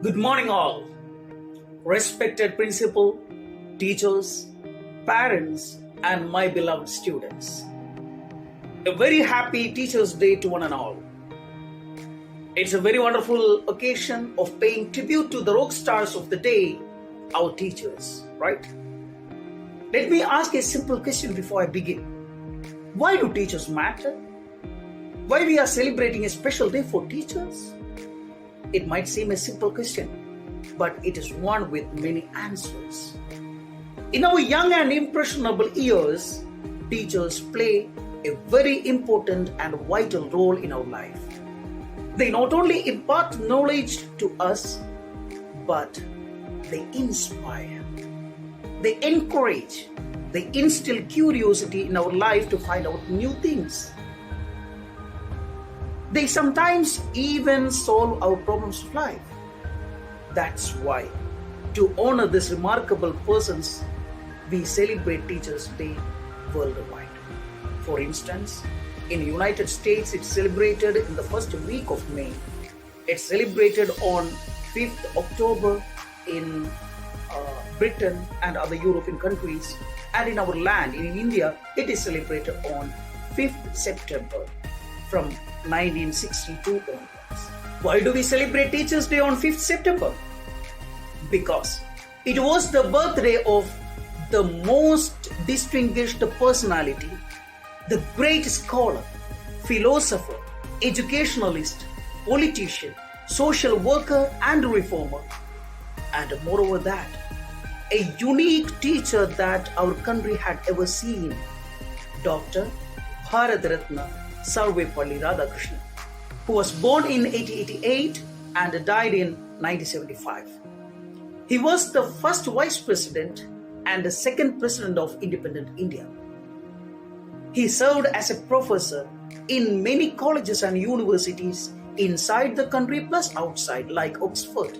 Good morning, all. Respected principal, teachers, parents, and my beloved students. A very happy Teachers' Day to one and all. It's a very wonderful occasion of paying tribute to the rock stars of the day, our teachers, right? Let me ask a simple question before I begin. Why do teachers matter? Why we are celebrating a special day for teachers? It might seem a simple question, but it is one with many answers. In our young and impressionable years, teachers play a very important and vital role in our life. They not only impart knowledge to us, but they inspire, they encourage, they instill curiosity in our life to find out new things. They sometimes even solve our problems of life. That's why, to honor these remarkable persons, we celebrate Teachers' Day worldwide. For instance, in the United States, it's celebrated in the first week of May. It's celebrated on 5th October in Britain and other European countries. And in our land, in India, it is celebrated on 5th September from 1962 onwards. Why do we celebrate Teachers' Day on 5th September? Because it was the birthday of the most distinguished personality, the great scholar, philosopher, educationalist, politician, social worker and reformer. And moreover that, a unique teacher that our country had ever seen, Dr. Bharat Ratna Sarvepalli Radhakrishnan, who was born in 1888 and died in 1975. He was the first vice president and the second president of independent India. He served as a professor in many colleges and universities inside the country plus outside, like Oxford.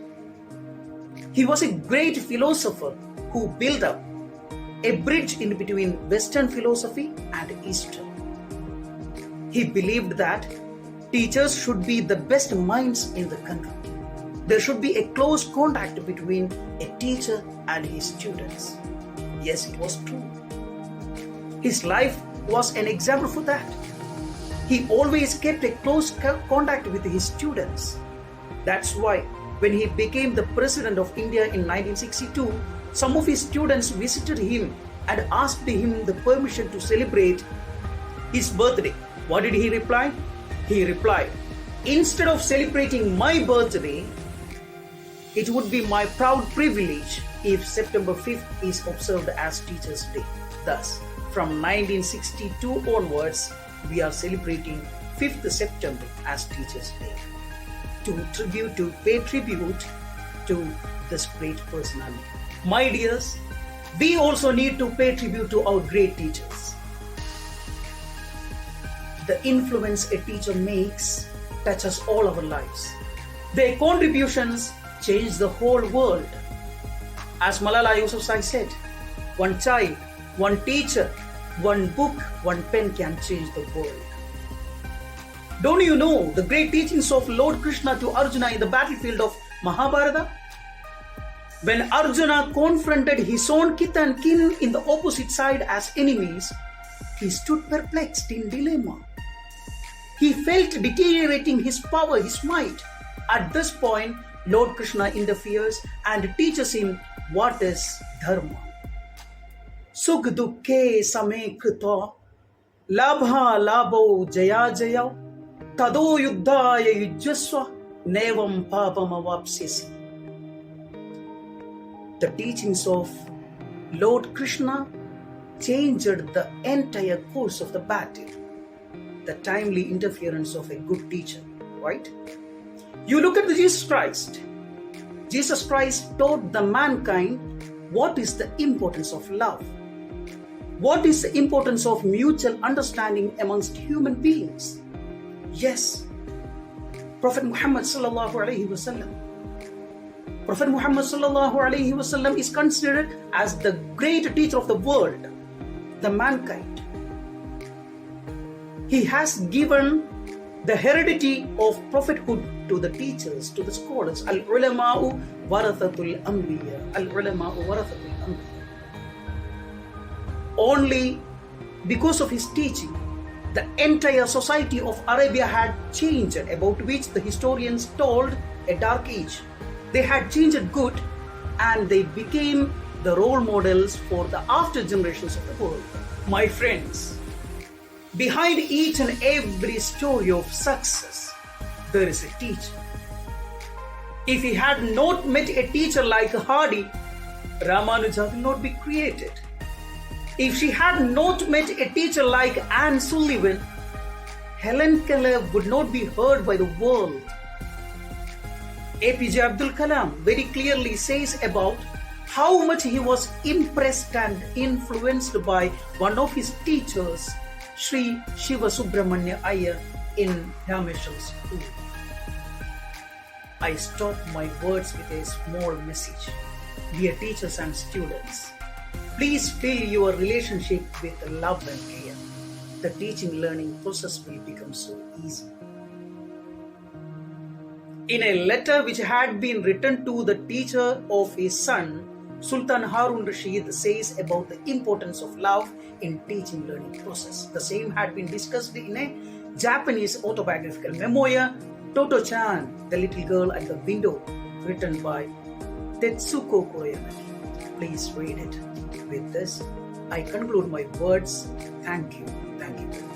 He was a great philosopher who built up a bridge in between Western philosophy and Eastern. He believed that teachers should be the best minds in the country. There should be a close contact between a teacher and his students. Yes, it was true. His life was an example for that. He always kept a close contact with his students. That's why when he became the President of India in 1962, some of his students visited him and asked him the permission to celebrate his birthday. What did he reply? He replied, "Instead of celebrating my birthday, it would be my proud privilege if September 5th is observed as Teachers' Day." Thus, from 1962 onwards, we are celebrating 5th September as Teachers' Day to pay tribute to this great personality. My dears, we also need to pay tribute to our great teachers. The influence a teacher makes touches all our lives. Their contributions change the whole world. As Malala Yousafzai said, one child, one teacher, one book, one pen can change the world. Don't you know the great teachings of Lord Krishna to Arjuna in the battlefield of Mahabharata? When Arjuna confronted his own kith and kin in the opposite side as enemies, he stood perplexed in dilemma. He felt deteriorating his power, his might. At this point, Lord Krishna interferes and teaches him what is dharma. Sukh dukkhe same krita, labha labho jaya jaya, tado yuddhaya yujjasva, nevam papam avapsisi. The teachings of Lord Krishna changed the entire course of the battle. The timely interference of a good teacher, right? You look at Jesus Christ. Jesus Christ taught the mankind what is the importance of love. What is the importance of mutual understanding amongst human beings? Yes, Prophet Muhammad sallallahu alaihi wasallam. Prophet Muhammad sallallahu alaihi wasallam is considered as the great teacher of the world, the mankind. He has given the heredity of prophethood to the teachers, to the scholars. Al-ulama'u warathatul anbiya. Al-ulama'u warathatul anbiya. Only because of his teaching, the entire society of Arabia had changed, about which the historians told a dark age. They had changed good, and they became the role models for the after generations of the world. My friends, behind each and every story of success, there is a teacher. If he had not met a teacher like Hardy, Ramanuja will not be created. If she had not met a teacher like Anne Sullivan, Helen Keller would not be heard by the world. APJ Abdul Kalam very clearly says about how much he was impressed and influenced by one of his teachers, Sri Shiva Subramanya Iyer, in Dhameshwar school. I stop my words with a small message. Dear teachers and students, please fill your relationship with love and care. The teaching learning process will become so easy. In a letter which had been written to the teacher of his son, Sultan Harun Rashid says about the importance of love in teaching learning process. The same had been discussed in a Japanese autobiographical memoir, Toto-chan, the little girl at the window, written by Tetsuko Koyamaki. Please read it. With this, I conclude my words. Thank you. Thank you.